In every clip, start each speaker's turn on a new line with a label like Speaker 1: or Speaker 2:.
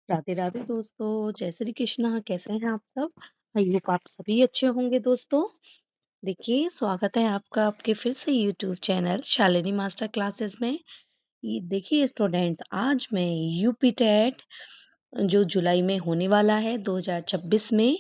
Speaker 1: राधे राधे दोस्तों, जय श्री कृष्णा। कैसे हैं आप सब? आई होप आप सभी अच्छे होंगे दोस्तों। देखिए, स्वागत है आपका आपके फिर से YouTube channel Shalini master classes में। ये देखिए स्टूडेंट्स, आज मैं यूपी टेट जो जुलाई में होने वाला है 2026 में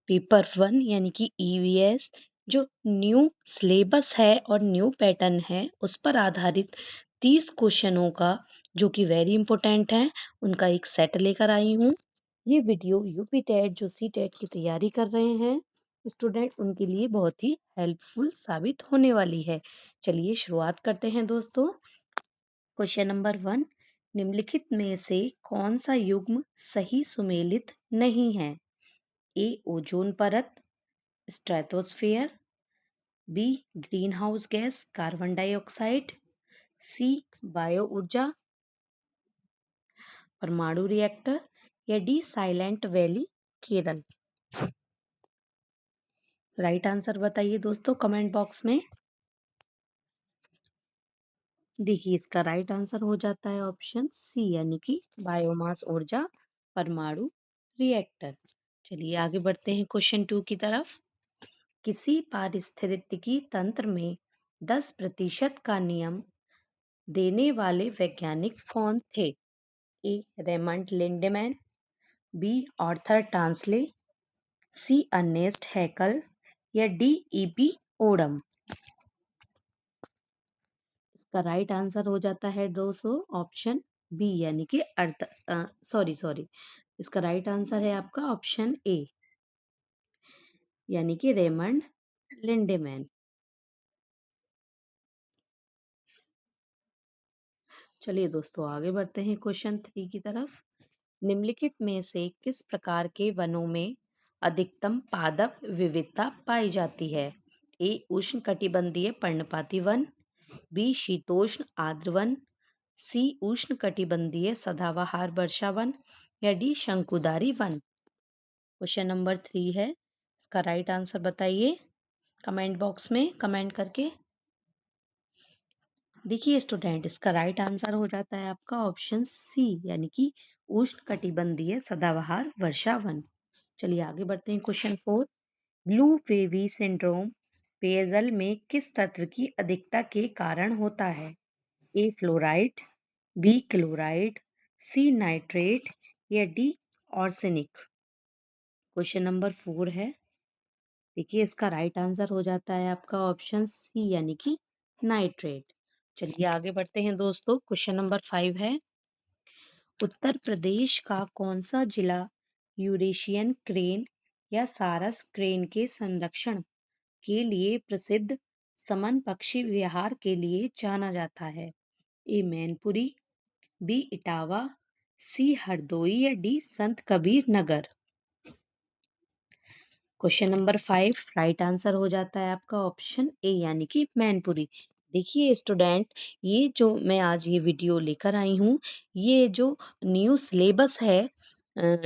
Speaker 1: पेपर 1 यानी कि ईवीएस जो न्यू सिलेबस है और न्यू पैटर्न है उस पर आधारित 30 क्वेश्चनों का जो कि वेरी इंपॉर्टेंट है उनका एक सेट लेकर आई हूँ। ये वीडियो यूपी टेट जो सी टेट की तैयारी कर रहे हैं स्टूडेंट उनके लिए बहुत ही हेल्पफुल साबित होने वाली है। चलिए शुरुआत करते हैं दोस्तों। क्वेश्चन नंबर 1, निम्नलिखित में से कौन सा युग्म सही सुमेलित नहीं है? ए ओजोन परत, stratosphere, B green house gas carbon dioxide, C bio ऊर्जा परमाणु रिएक्टर या D silent valley Kerala. Right answer बताइए दोस्तों कमेंट बॉक्स में। देखिए, इसका राइट आंसर हो जाता है ऑप्शन सी यानी कि बायोमास ऊर्जा परमाणु रिएक्टर। चलिए आगे बढ़ते हैं क्वेश्चन 2 की तरफ। किसी पारिस्थितिकी तंत्र में 10% का नियम देने वाले वैज्ञानिक कौन थे? ए रेमंड लिंडेमैन, बी आर्थर टांसले, सी अर्नेस्ट हैकल या डी ईपी ओडम। इसका राइट आंसर हो जाता है दोस्तों ऑप्शन बी यानी कि सॉरी इसका राइट आंसर है आपका ऑप्शन ए यानी कि रेमंड लिंडेमैन। चलिए दोस्तों आगे बढ़ते हैं क्वेश्चन 3 की तरफ। निम्नलिखित में से किस प्रकार के वनों में अधिकतम पादप विविधता पाई जाती है? ए उष्ण कटिबंधीय पर्णपाती वन, बी शीतोष्ण आर्द्र वन, सी उष्ण कटिबंधीय सदाबहार वर्षा वन या डी शंकुधारी वन। क्वेश्चन नंबर 3 है, इसका राइट आंसर बताइए कमेंट बॉक्स में कमेंट करके। देखिए स्टूडेंट, इसका राइट आंसर हो जाता है आपका ऑप्शन सी यानी कि उष्ण कटिबंधीय सदाबहार वर्षा वन। चलिए आगे बढ़ते हैं क्वेश्चन 4। ब्लू वेवी सिंड्रोम पेयजल में किस तत्व की अधिकता के कारण होता है? ए फ्लोराइड, बी क्लोराइड, सी नाइट्रेट या डी ऑर्सेनिक। क्वेश्चन नंबर 4 है। देखिए इसका राइट आंसर हो जाता है आपका ऑप्शन सी यानी कि नाइट्रेट। चलिए आगे बढ़ते हैं दोस्तों। क्वेश्चन नंबर 5 है। उत्तर प्रदेश का कौन सा जिला यूरेशियन क्रेन या सारस क्रेन के संरक्षण के लिए प्रसिद्ध समन पक्षी विहार के लिए जाना जाता है? ए मैनपुरी, बी इटावा, सी हरदोई या डी संत Kabir Nagar. Question number 5 right answer हो जाता है आपका ऑप्शन ए यानी कि मैनपुरी। देखिए स्टूडेंट, ये जो मैं आज ये वीडियो लेकर आई हूँ, ये जो न्यू सिलेबस है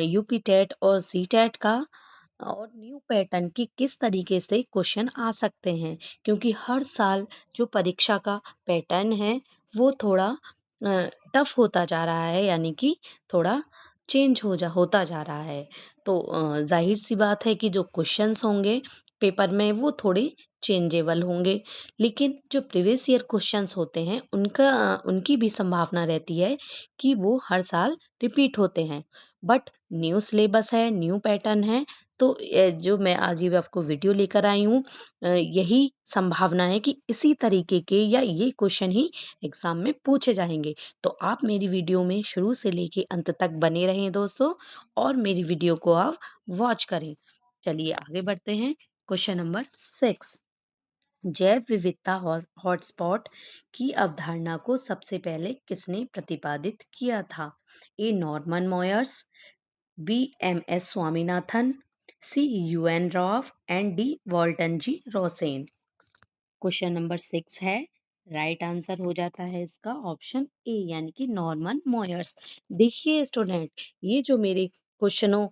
Speaker 1: यूपी टेट और सी टेट का और न्यू पैटर्न की किस तरीके से क्वेश्चन आ सकते हैं, क्योंकि हर साल जो परीक्षा का पैटर्न है वो थोड़ा टफ होता जा रहा है यानी कि थोड़ा चेंज होता जा रहा है। तो जाहिर सी बात है कि जो क्वेश्चंस होंगे पेपर में वो थोड़े चेंजेबल होंगे, लेकिन जो प्रीवियस ईयर क्वेश्चंस होते हैं उनकी भी संभावना रहती है कि वो हर साल रिपीट होते हैं। बट न्यू सिलेबस है, न्यू पैटर्न है, तो जो मैं आज ये आपको वीडियो लेकर आई हूँ, यही संभावना है कि इसी तरीके के या ये क्वेश्चन ही एग्जाम में पूछे जाएंगे। तो आप मेरी वीडियो में शुरू से लेके अंत तक बने रहें दोस्तों, और मेरी वीडियो को आप वॉच करें। चलिए आगे बढ़ते हैं। Question number 6। जैव विविधता हॉटस्पॉट की अवधारणा को सबसे पहले किसने प्रतिपादित किया था? A Norman Myers, B M S Swaminathan, C UN Rao and D Walton G Rosen. Question number 6 है, राइट आंसर हो जाता है इसका ऑप्शन ए यानी कि नॉर्मन मॉयर्स। देखिए स्टूडेंट, ये जो मेरे क्वेश्चनों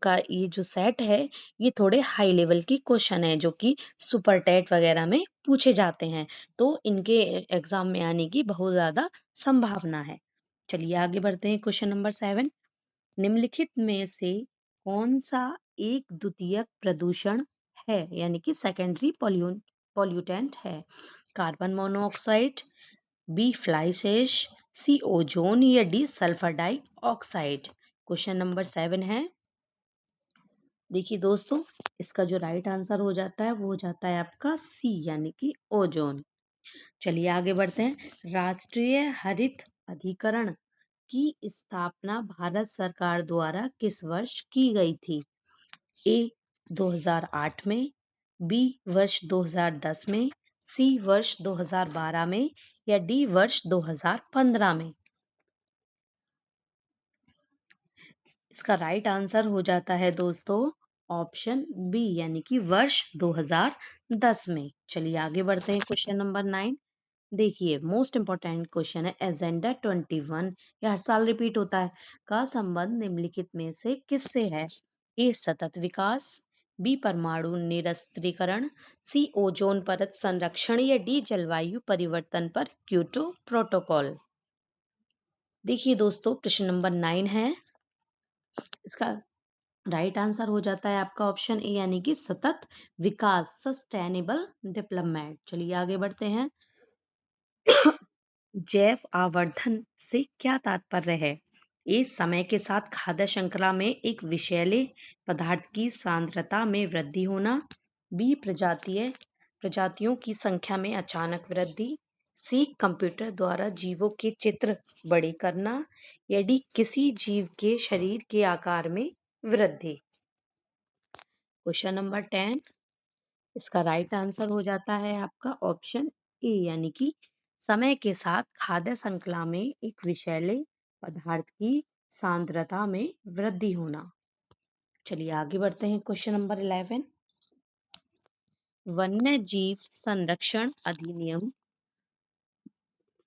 Speaker 1: का ये जो सेट है, ये थोड़े हाई लेवल की क्वेश्चन है जो कि सुपर टेट वगैरह में पूछे जाते हैं, तो इनके एग्जाम में आने की बहुत ज्यादा संभावना है। चलिए आगे बढ़ते हैं क्वेश्चन नंबर 7। निम्नलिखित में से कौन सा एक द्वितीयक प्रदूषण है, यानी कि सेकेंडरी पॉल्यूटेंट है? Carbon monoxide, B fly ash, C ozone या D sulphur dioxide. Question number 7 है। देखिए दोस्तों, इसका जो राइट आंसर हो जाता है वो हो जाता है आपका सी, यानी कि ओजोन। चलिए आगे बढ़ते हैं। राष्ट्रीय हरित अधिकरण की स्थापना भारत सरकार द्वारा किस वर्ष की गई थी? ए 2008 में, बी वर्ष 2010 में, सी वर्ष 2012 में या डी वर्ष 2015 में। इसका राइट आंसर हो जाता है दोस्तों ऑप्शन बी, यानी कि वर्ष 2010 में। चलिए आगे बढ़ते हैं। Question number 9। देखिए, मोस्ट इंपॉर्टेंट क्वेश्चन है। एजेंडा 21, यह हर साल रिपीट होता है, का संबंध निम्नलिखित में से किससे है? ए सतत विकास, बी परमाणु निरस्त्रीकरण, सी ओजोन परत संरक्षण या डी जलवायु परिवर्तन पर क्योटो प्रोटोकॉल। देखिए दोस्तों, प्रश्न नंबर 9 है। इसका राइट आंसर हो जाता है आपका ऑप्शन ए, यानी कि सतत विकास, सस्टेनेबल डेवलपमेंट। चलिए आगे बढ़ते हैं। जैव आवर्धन से क्या तात्पर्य है? ए समय के साथ खाद्य श्रृंखला में एक विषैले पदार्थ की सांद्रता में वृद्धि होना, बी प्रजातियों की संख्या में अचानक वृद्धि, सी कंप्यूटर द्वारा जीवों के चित्र बड़े करना या डी किसी जीव के शरीर के आकार में वृद्धि। Question number 10। इसका राइट आंसर हो जाता है आपका ऑप्शन ए, यानी कि समय के साथ खाद्य श्रृंखला में एक विषैले पदार्थ की सांद्रता में वृद्धि होना। चलिए आगे बढ़ते हैं। Question number 11। वन्य जीव संरक्षण अधिनियम,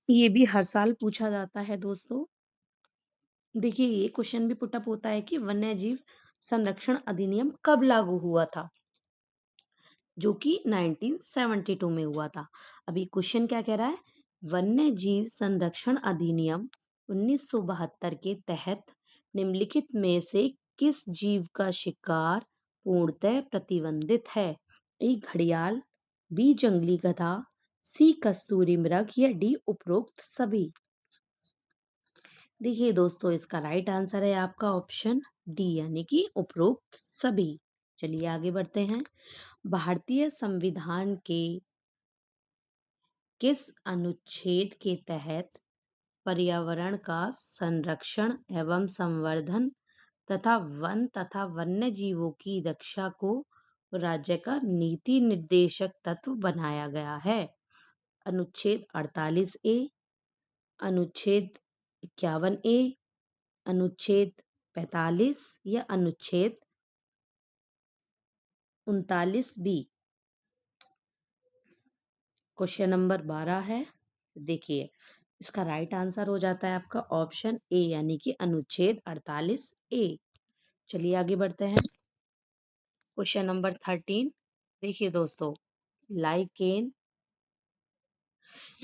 Speaker 1: ये भी हर साल पूछा जाता है दोस्तों। देखिए, ये क्वेश्चन भी पुटअप होता है कि वन्य जीव संरक्षण अधिनियम कब लागू हुआ था, जो कि 1972 में हुआ था। अभी क्वेश्चन क्या कह रहा है? वन्य जीव संरक्षण अधिनियम 1972 के तहत निम्नलिखित में से किस जीव का शिकार पूर्णतः प्रतिबंधित है? ए घड़ियाल, बी जंगली गधा, सी कस्तूरी मृग या डी उपरोक्त सभी। देखिए दोस्तों, इसका राइट आंसर है आपका ऑप्शन डी, यानी कि उपरोक्त सभी। चलिए आगे बढ़ते हैं। भारतीय संविधान के किस अनुच्छेद के तहत पर्यावरण का संरक्षण एवं संवर्धन तथा वन तथा वन्य जीवों की रक्षा को राज्य का नीति निर्देशक तत्व बनाया गया है? अनुच्छेद 48 ए, अनुच्छेद 51 ए, अनुच्छेद 45 या अनुच्छेद 39 बी। क्वेश्चन नंबर 12 है। देखिए, इसका राइट आंसर हो जाता है आपका ऑप्शन ए, यानी कि अनुच्छेद 48 ए। चलिए आगे बढ़ते हैं। Question number 13। देखिए दोस्तों, लाइकेन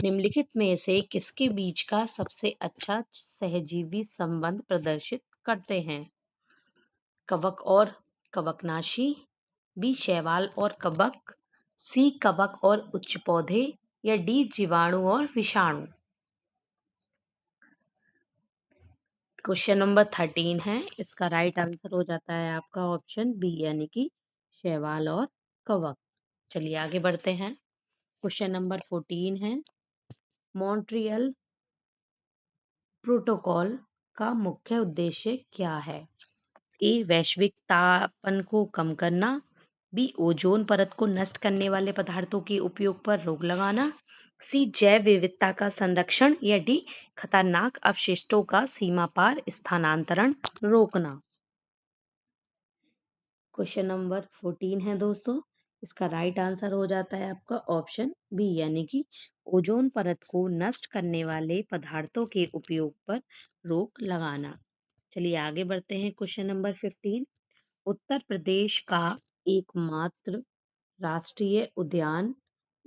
Speaker 1: निम्नलिखित में से किसके बीच का सबसे अच्छा सहजीवी संबंध प्रदर्शित करते हैं? कवक और कवकनाशी, बी शैवाल और कवक, सी कवक और उच्च पौधे या डी जीवाणु और विषाणु। क्वेश्चन नंबर 13 है। इसका राइट आंसर हो जाता है आपका ऑप्शन बी, यानी कि शैवाल और कवक। चलिए आगे बढ़ते हैं। क्वेश्चन नंबर 14 है। मॉन्ट्रियल प्रोटोकॉल का मुख्य उद्देश्य क्या है? ए वैश्विक तापन को कम करना, बी ओजोन परत को नष्ट करने वाले पदार्थों के उपयोग पर रोक लगाना, सी जैव विविधता का संरक्षण या डी खतरनाक अवशिष्टों का सीमा पार स्थानांतरण रोकना। क्वेश्चन नंबर 14 है दोस्तों। इसका राइट आंसर हो जाता है आपका ऑप्शन बी, यानी कि ओजोन परत को नष्ट करने वाले पदार्थों के उपयोग पर रोक लगाना। चलिए आगे बढ़ते हैं। Question number 15। उत्तर प्रदेश का एकमात्र राष्ट्रीय उद्यान,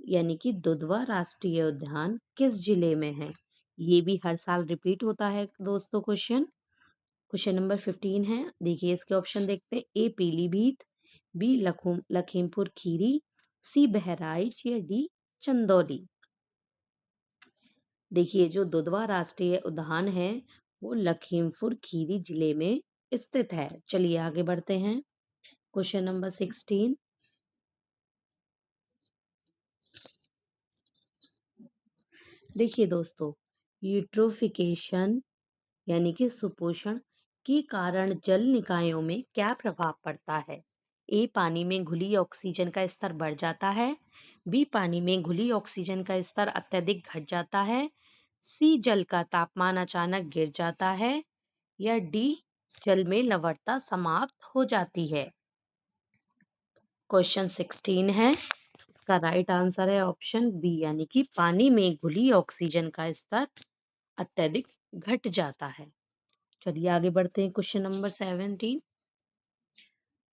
Speaker 1: यानी कि दुधवा राष्ट्रीय उद्यान किस जिले में है? ये भी हर साल रिपीट होता है दोस्तों क्वेश्चन। क्वेश्चन नंबर 15 है, देखिए इसके ऑप्शन देखते हैं। ए पीलीभीत, बी लखीमपुर खीरी, सी बहराइच या डी चंदौली। देखिए जो दुधवा राष्ट्रीय उद्यान है वो लखीमपुर खीरी जिले में स्थित है। चलिए आगे बढ़ते हैं। क्वेश्चन नंबर 16, देखिए दोस्तों, यूट्रोफिकेशन यानी कि सुपोषण के कारण जल निकायों में क्या प्रभाव पड़ता है। ए पानी में घुली ऑक्सीजन का स्तर बढ़ जाता है, बी पानी में घुली ऑक्सीजन का स्तर अत्यधिक घट जाता है, सी जल का तापमान अचानक गिर जाता है या डी जल में लवणता समाप्त हो जाती है। क्वेश्चन 16 है, इसका राइट आंसर है ऑप्शन बी यानी कि पानी में घुली ऑक्सीजन का स्तर अत्यधिक घट जाता है। चलिए आगे बढ़ते हैं। क्वेश्चन नंबर 17,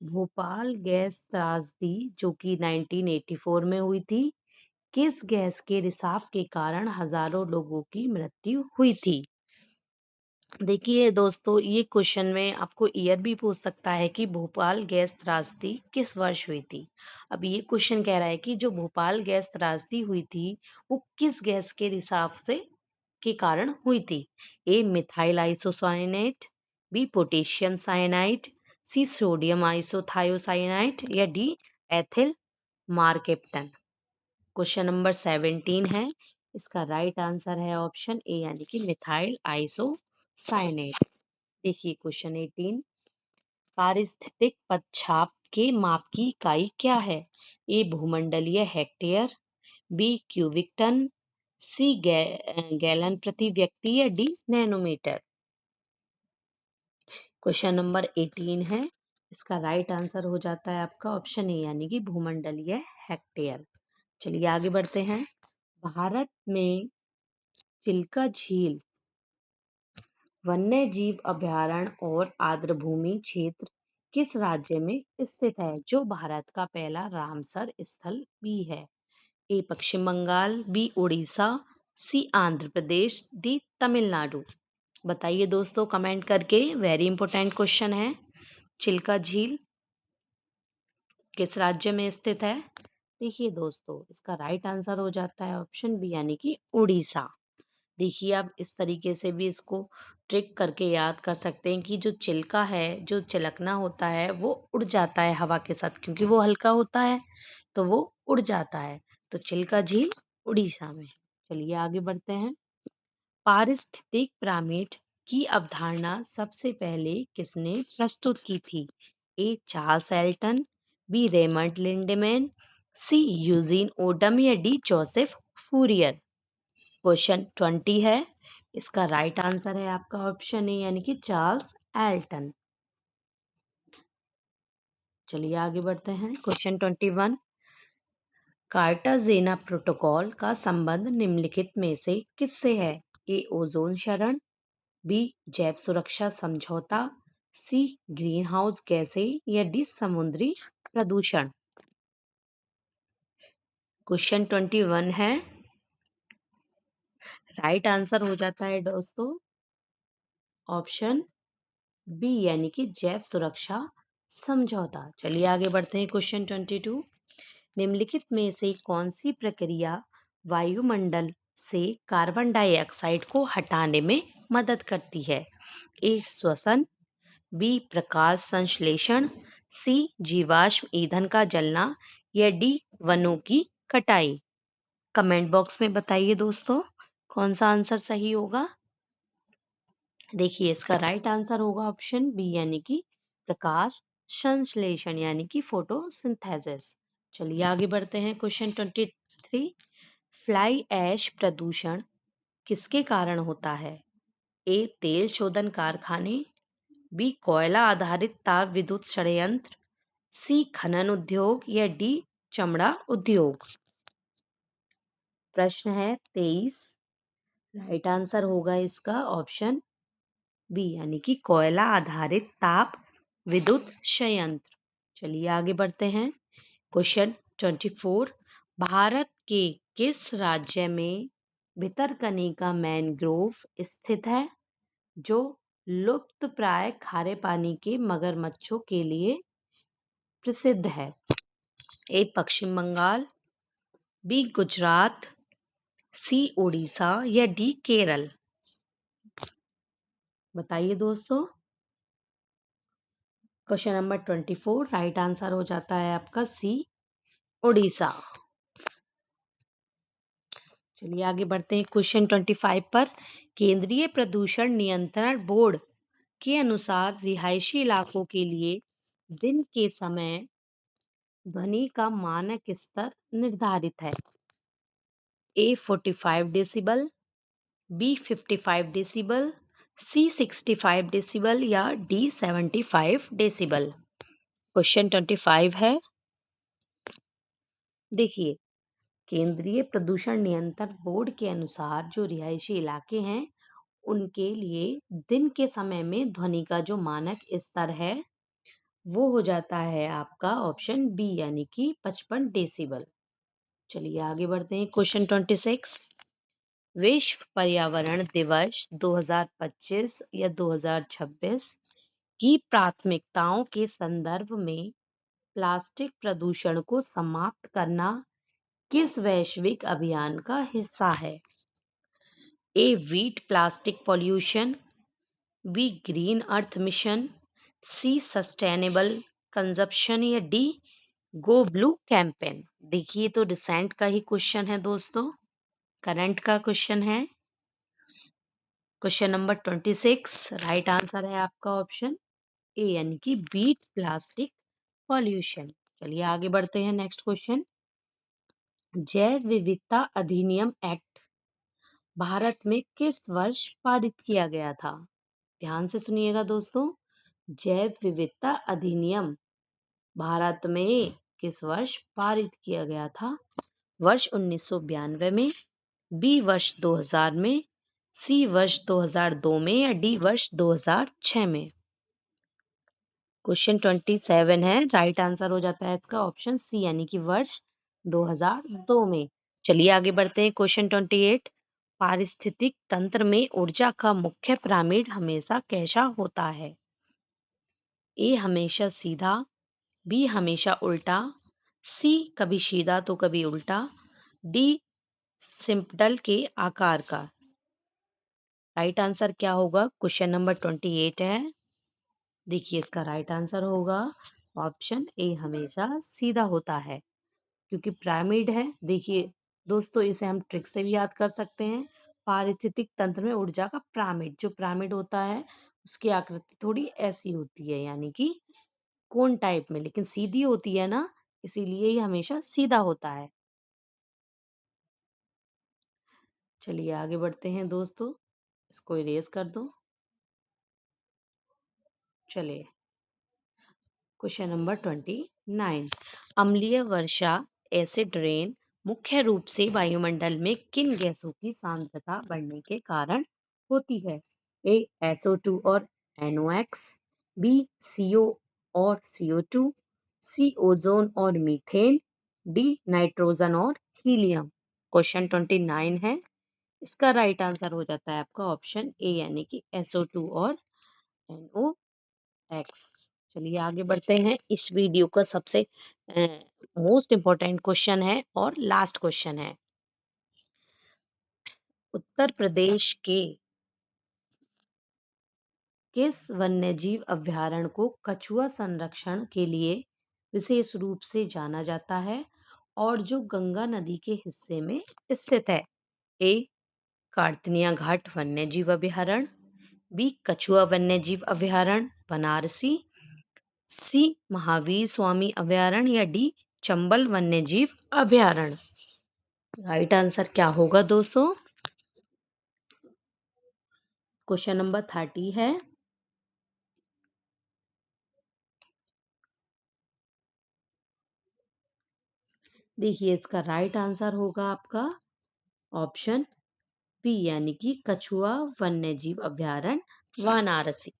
Speaker 1: भोपाल गैस त्रासदी जो कि 1984 में हुई थी, किस गैस के रिसाव के कारण हजारों लोगों की मृत्यु हुई थी। देखिए दोस्तों, ये क्वेश्चन में आपको ईयर भी पूछ सकता है कि भोपाल गैस त्रासदी किस वर्ष हुई थी। अब ये क्वेश्चन कह रहा है कि जो भोपाल गैस त्रासदी हुई थी वो किस गैस के रिसाव से के कारण हुई थी। A methyl isocyanate, B potassium cyanide, C sodium isothiocyanide या D ethyl mercaptan. Question number 17 है, इसका राइट आंसर है ऑप्शन ए यानी कि मिथाइल आइसोसाइनेट। देखिए क्वेश्चन 18, पारिस्थितिक पदचाप के माप की इकाई क्या है। ए भूमंडलीय हेक्टेयर, बी क्यूबिक टन, सी गैलन प्रति व्यक्ति या डी नैनोमीटर। क्वेश्चन नंबर 18 है, इसका राइट आंसर हो जाता है आपका ऑप्शन ए यानी कि भूमंडलीय हेक्टेयर। चलिए आगे बढ़ते हैं। भारत में चिल्का झील वन्य जीव अभयारण्य और आर्द्रभूमि क्षेत्र किस राज्य में स्थित है, जो भारत का पहला रामसर स्थल भी है। ए पश्चिम बंगाल, बी उड़ीसा, सी आंध्र प्रदेश, डी तमिलनाडु। बताइए दोस्तों कमेंट करके, वेरी इंपॉर्टेंट क्वेश्चन है। चिल्का झील किस राज्य में स्थित है। देखिए दोस्तों, इसका राइट आंसर हो जाता है ऑप्शन बी यानी कि उड़ीसा। देखिए आप इस तरीके से भी इसको ट्रिक करके याद कर सकते हैं कि जो चिल्का है, जो चिलकना होता है वो उड़ जाता है हवा के साथ, क्योंकि वो हल्का होता है तो वो उड़ जाता है। तो चिल्का झील उड़ीसा में। चलिए आगे बढ़ते हैं। पारिस्थितिक पिरामिड की अवधारणा सबसे पहले किसने प्रस्तुत की थी। A Charles Elton, B Raymond Lindeman, C Eugene Odum या डी जोसेफ फूरियर। क्वेश्चन 20 है, इसका राइट आंसर है आपका ऑप्शन ए यानी कि चार्ल्स एल्टन। चलिए आगे बढ़ते हैं। क्वेश्चन 21, कार्टाजेना प्रोटोकॉल का संबंध निम्नलिखित में से किससे है। ए ओजोन क्षरण, बी जैव सुरक्षा समझौता, सी ग्रीन हाउस गैसें या डी समुद्री प्रदूषण। क्वेश्चन 21 है, राइट आंसर हो जाता है दोस्तों ऑप्शन बी यानी कि जैव सुरक्षा समझौता। चलिए आगे बढ़ते हैं। क्वेश्चन 22, निम्नलिखित में से कौन सी प्रक्रिया वायुमंडल से कार्बन डाइऑक्साइड को हटाने में मदद करती है। ए श्वसन, बी प्रकाश संश्लेषण, सी जीवाश्म ईंधन का जलना या डी वनों की कटाई। कमेंट बॉक्स में बताइए दोस्तों कौन सा आंसर सही होगा। देखिए इसका राइट आंसर होगा ऑप्शन बी यानी कि प्रकाश संश्लेषण यानी कि फोटोसिंथेसिस। चलिए आगे बढ़ते हैं। क्वेश्चन 23, फ्लाई ऐश प्रदूषण किसके कारण होता है। ए तेल शोधन कारखाने, बी कोयला आधारित ताप विद्युत संयंत्र, सी खनन उद्योग या डी चमड़ा उद्योग। प्रश्न है 23, राइट आंसर होगा इसका ऑप्शन बी यानी कि कोयला आधारित ताप विद्युत संयंत्र। चलिए आगे बढ़ते हैं। क्वेश्चन 24, भारत के किस राज्य में भितरकनिका मैंग्रोव स्थित है, जो लुप्त प्राय खारे पानी के मगरमच्छों के लिए प्रसिद्ध है? ए पश्चिम बंगाल, बी गुजरात, सी उड़ीसा या डी केरल? बताइए दोस्तों। क्वेश्चन नंबर 24 राइट आंसर हो जाता है आपका सी उड़ीसा। चलिए आगे बढ़ते हैं क्वेश्चन 25 पर। केंद्रीय प्रदूषण नियंत्रण बोर्ड के अनुसार रिहायशी इलाकों के लिए दिन के समय ध्वनि का मानक स्तर निर्धारित है? ए 45 डेसिबल, बी 55 डेसिबल, सी 65 डेसिबल या डी 75 डेसिबल? क्वेश्चन 25 है, देखिए केंद्रीय प्रदूषण नियंत्रण बोर्ड के अनुसार जो रिहायशी इलाके हैं उनके लिए दिन के समय में ध्वनि का जो मानक स्तर है वो हो जाता है आपका ऑप्शन बी यानी कि 55 डेसिबल। चलिए आगे बढ़ते हैं क्वेश्चन 26। विश्व पर्यावरण दिवस 2025 या 2026 की प्राथमिकताओं के संदर्भ में प्लास्टिक प्रदूषण को समाप्त करना किस वैश्विक अभियान का हिस्सा है? A beat plastic pollution, B green earth mission, C sustainable consumption या डी गो ब्लू कैंपेन? देखिए तो रिसेंट का ही क्वेश्चन है दोस्तों, करंट का क्वेश्चन है। क्वेश्चन नंबर 26 राइट आंसर है आपका ऑप्शन ए यानी कि बीट प्लास्टिक पॉल्यूशन। चलिए आगे बढ़ते हैं नेक्स्ट क्वेश्चन। जैव विविधता अधिनियम एक्ट भारत में किस वर्ष पारित किया गया था? ध्यान से सुनिएगा दोस्तों। जैव विविधता अधिनियम भारत में किस वर्ष पारित किया गया था? वर्ष 1992 में, बी वर्ष 2000 में, सी वर्ष 2002 में या डी वर्ष 2006 में? क्वेश्चन 27 है, राइट आंसर हो जाता है इसका ऑप्शन सी यानी कि वर्ष 2002 में। चलिए आगे बढ़ते हैं क्वेश्चन 28। पारिस्थितिक तंत्र में ऊर्जा का मुख्य पिरामिड हमेशा कैसा होता है? ए हमेशा सीधा, बी हमेशा उल्टा, सी कभी सीधा तो कभी उल्टा, डी सिंपटल के आकार का? राइट आंसर क्या होगा? क्वेश्चन नंबर 28 है, देखिए इसका राइट आंसर होगा ऑप्शन ए हमेशा सीधा होता है, क्योंकि पिरामिड है। देखिए दोस्तों इसे हम ट्रिक से भी याद कर सकते हैं। पारिस्थितिक तंत्र में ऊर्जा का पिरामिड, जो पिरामिड होता है उसकी आकृति थोड़ी ऐसी होती है यानी कि कोन टाइप में, लेकिन सीधी होती है ना, इसीलिए ये हमेशा सीधा होता है। चलिए आगे बढ़ते हैं दोस्तों, इसको इरेज कर दो। चलिए क्वेश्चन नंबर 29। अम्लीय वर्षा एसिड रेन मुख्य रूप से वायुमंडल में किन गैसों की सांद्रता बढ़ने के कारण होती है? ए SO2 और NOx, बी CO और CO2, सी ओजोन और मीथेन, डी नाइट्रोजन और हीलियम? क्वेश्चन 29 है, इसका राइट आंसर हो जाता है आपका ऑप्शन ए यानी कि SO2 और NOx। चलिए आगे बढ़ते हैं। इस वीडियो का सबसे मोस्ट इम्पोर्टेंट क्वेश्चन है और लास्ट क्वेश्चन है। उत्तर प्रदेश के किस वन्यजीव अभयारण्य को कछुआ संरक्षण के लिए विशेष रूप से जाना जाता है और जो गंगा नदी के हिस्से में स्थित है? ए कार्तिनिया घाट वन्यजीव अभयारण्य, बी कछुआ वन्यजीव अभयारण्य बनारसी, सी महावीर स्वामी अभयारण्य या डी चंबल वन्यजीव अभयारण्य? राइट आंसर क्या होगा दोस्तों? क्वेश्चन नंबर 30 है, देखिए इसका राइट आंसर होगा आपका ऑप्शन बी यानी कि कछुआ वन्यजीव अभयारण्य वाराणसी।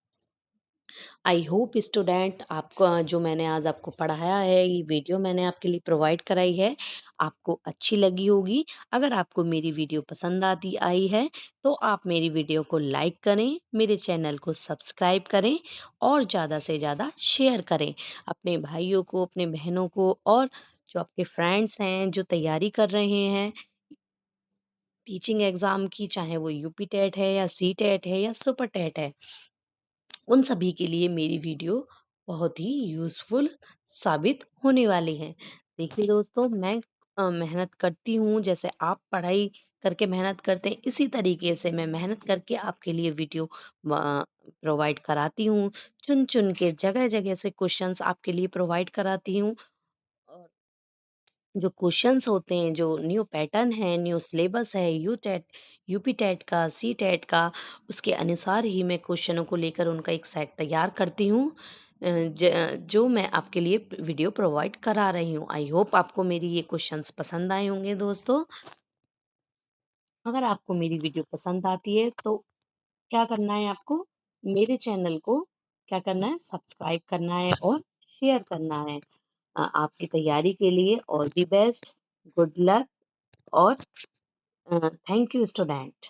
Speaker 1: आई होप स्टूडेंट आपको जो मैंने आज आपको पढ़ाया है, ये वीडियो मैंने आपके लिए प्रोवाइड कराई है, आपको अच्छी लगी होगी। अगर आपको मेरी वीडियो पसंद आती आई है तो आप मेरी वीडियो को लाइक करें, मेरे चैनल को सब्सक्राइब करें और ज़्यादा से ज़्यादा शेयर करें अपने भाइयों को, अपने बहनों को, और जो आपके फ्रेंड्स हैं जो तैयारी कर रहे हैं टीचिंग एग्जाम की, चाहे वो यूपी टेट है या सी टेट है या सुपर टेट है, उन सभी के लिए मेरी वीडियो बहुत ही यूज़फुल साबित होने वाली है। देखिए दोस्तों, मैं मेहनत करती हूँ, जैसे आप पढ़ाई करके मेहनत करते हैं, इसी तरीके से मैं मेहनत करके आपके लिए वीडियो प्रोवाइड कराती हूँ। चुन चुन के जगह जगह से क्वेश्चंस आपके लिए प्रोवाइड कराती हूँ। और जो क्वेश्चंस होते हैं, जो न्यू पैटर्न है, न्यू सिलेबस है, यूपी टेट का, सी टेट का, उसके अनुसार ही मैं क्वेश्चनों को लेकर उनका एक सेट तैयार करती हूँ, जो मैं आपके लिए वीडियो प्रोवाइड करा रही हूँ। आई होप आपको मेरी ये क्वेश्चंस पसंद आए होंगे दोस्तों। अगर आपको मेरी वीडियो पसंद आती है तो क्या करना है आपको, मेरे चैनल को क्या करना है, सब्सक्राइब करना है और शेयर करना है। आपकी तैयारी के लिए all the best, good luck, और थैंक यू स्टूडेंट।